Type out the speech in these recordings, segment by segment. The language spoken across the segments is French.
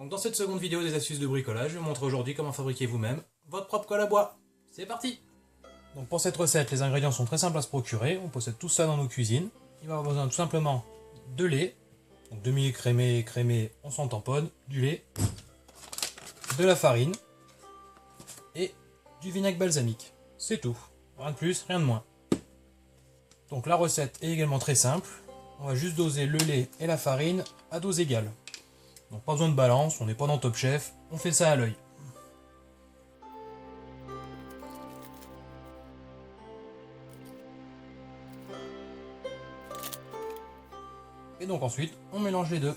Donc dans cette seconde vidéo des astuces de bricolage, je vous montre aujourd'hui comment fabriquer vous-même votre propre colle à bois. C'est parti! Donc pour cette recette, les ingrédients sont très simples à se procurer, on possède tout ça dans nos cuisines. Il va y avoir besoin tout simplement de lait, donc demi-écrémé, on s'en tamponne, du lait, de la farine et du vinaigre balsamique. C'est tout, rien de plus, rien de moins. Donc la recette est également très simple, on va juste doser le lait et la farine à dose égale. Donc pas besoin de balance, on n'est pas dans Top Chef, on fait ça à l'œil. Et donc ensuite, on mélange les deux.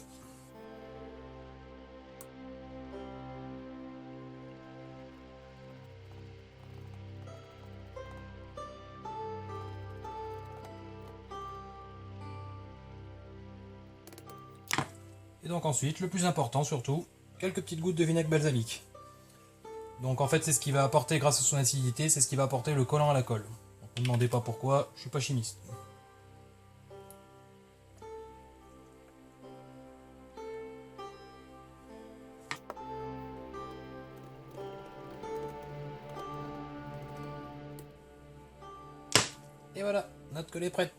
Et donc ensuite, le plus important surtout, quelques petites gouttes de vinaigre balsamique. Donc en fait, c'est ce qui va apporter, grâce à son acidité, c'est ce qui va apporter le collant à la colle. Donc, ne me demandez pas pourquoi, je suis pas chimiste. Et voilà, notre colle est prête.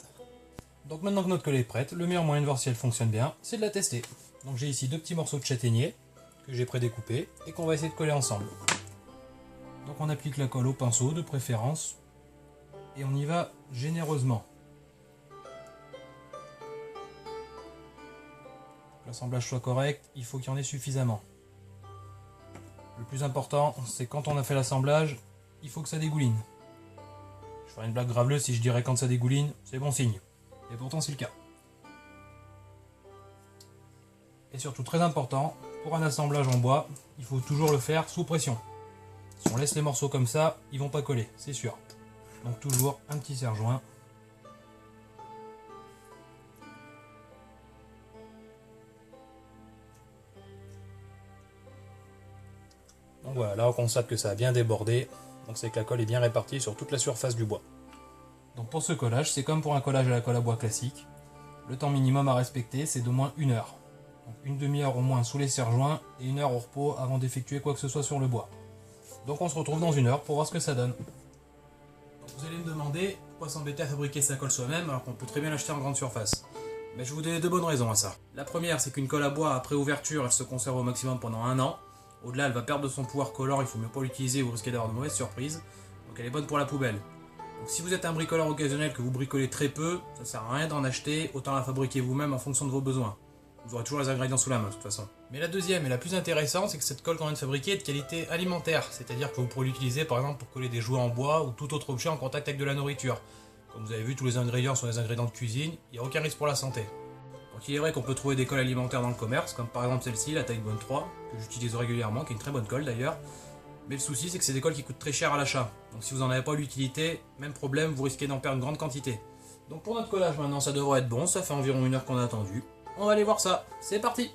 Donc maintenant que notre colle est prête, le meilleur moyen de voir si elle fonctionne bien, c'est de la tester. Donc j'ai ici deux petits morceaux de châtaignier que j'ai prédécoupés et qu'on va essayer de coller ensemble. Donc on applique la colle au pinceau de préférence et on y va généreusement. Que l'assemblage soit correct, il faut qu'il y en ait suffisamment. Le plus important, c'est quand on a fait l'assemblage, il faut que ça dégouline. Je ferais une blague graveleuse si je dirais quand ça dégouline, c'est bon signe. Et pourtant c'est le cas. Et surtout très important, pour un assemblage en bois, il faut toujours le faire sous pression. Si on laisse les morceaux comme ça, ils vont pas coller, c'est sûr. Donc toujours un petit serre-joint. Donc voilà, là on constate que ça a bien débordé, donc c'est que la colle est bien répartie sur toute la surface du bois. Donc pour ce collage, c'est comme pour un collage à la colle à bois classique. Le temps minimum à respecter, c'est d'au moins 1 heure. Donc une demi-heure au moins sous les serre-joints et 1 heure au repos avant d'effectuer quoi que ce soit sur le bois. Donc on se retrouve dans 1 heure pour voir ce que ça donne. Donc vous allez me demander pourquoi s'embêter à fabriquer sa colle soi-même alors qu'on peut très bien l'acheter en grande surface. Mais je vais vous donner deux bonnes raisons à ça. La première, c'est qu'une colle à bois après ouverture, elle se conserve au maximum pendant 1 an. Au-delà, elle va perdre de son pouvoir collant, il faut mieux pas l'utiliser, vous risquez d'avoir de mauvaises surprises. Donc elle est bonne pour la poubelle. Donc si vous êtes un bricoleur occasionnel, que vous bricolez très peu, ça sert à rien d'en acheter, autant la fabriquer vous-même en fonction de vos besoins. Vous aurez toujours les ingrédients sous la main de toute façon. Mais la deuxième et la plus intéressante, c'est que cette colle qu'on vient de fabriquer est de qualité alimentaire, c'est-à-dire que vous pourrez l'utiliser par exemple pour coller des jouets en bois ou tout autre objet en contact avec de la nourriture. Comme vous avez vu, tous les ingrédients sont des ingrédients de cuisine, il n'y a aucun risque pour la santé. Donc il est vrai qu'on peut trouver des colles alimentaires dans le commerce, comme par exemple celle-ci, la Titebond 3, que j'utilise régulièrement, qui est une très bonne colle d'ailleurs. Mais le souci, c'est que c'est des colles qui coûtent très cher à l'achat. Donc si vous n'en avez pas l'utilité, même problème, vous risquez d'en perdre une grande quantité. Donc pour notre collage maintenant, ça devrait être bon, ça fait environ 1 heure qu'on a attendu. On va aller voir ça, c'est parti!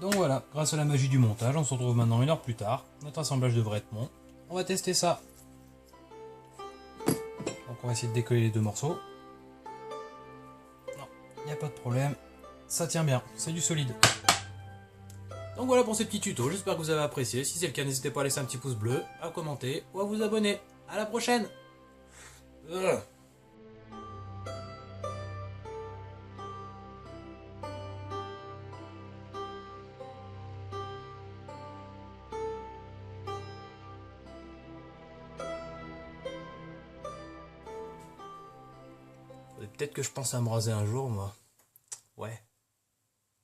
Donc voilà, grâce à la magie du montage, on se retrouve maintenant 1 heure plus tard. Notre assemblage devrait être bon. On va tester ça. Donc on va essayer de décoller les deux morceaux. Non, il n'y a pas de problème. Ça tient bien, c'est du solide. Donc voilà pour ces petits tutos, j'espère que vous avez apprécié. Si c'est le cas, n'hésitez pas à laisser un petit pouce bleu, à commenter ou à vous abonner. À la prochaine! Peut-être que je pense à me raser un jour, moi. Ouais.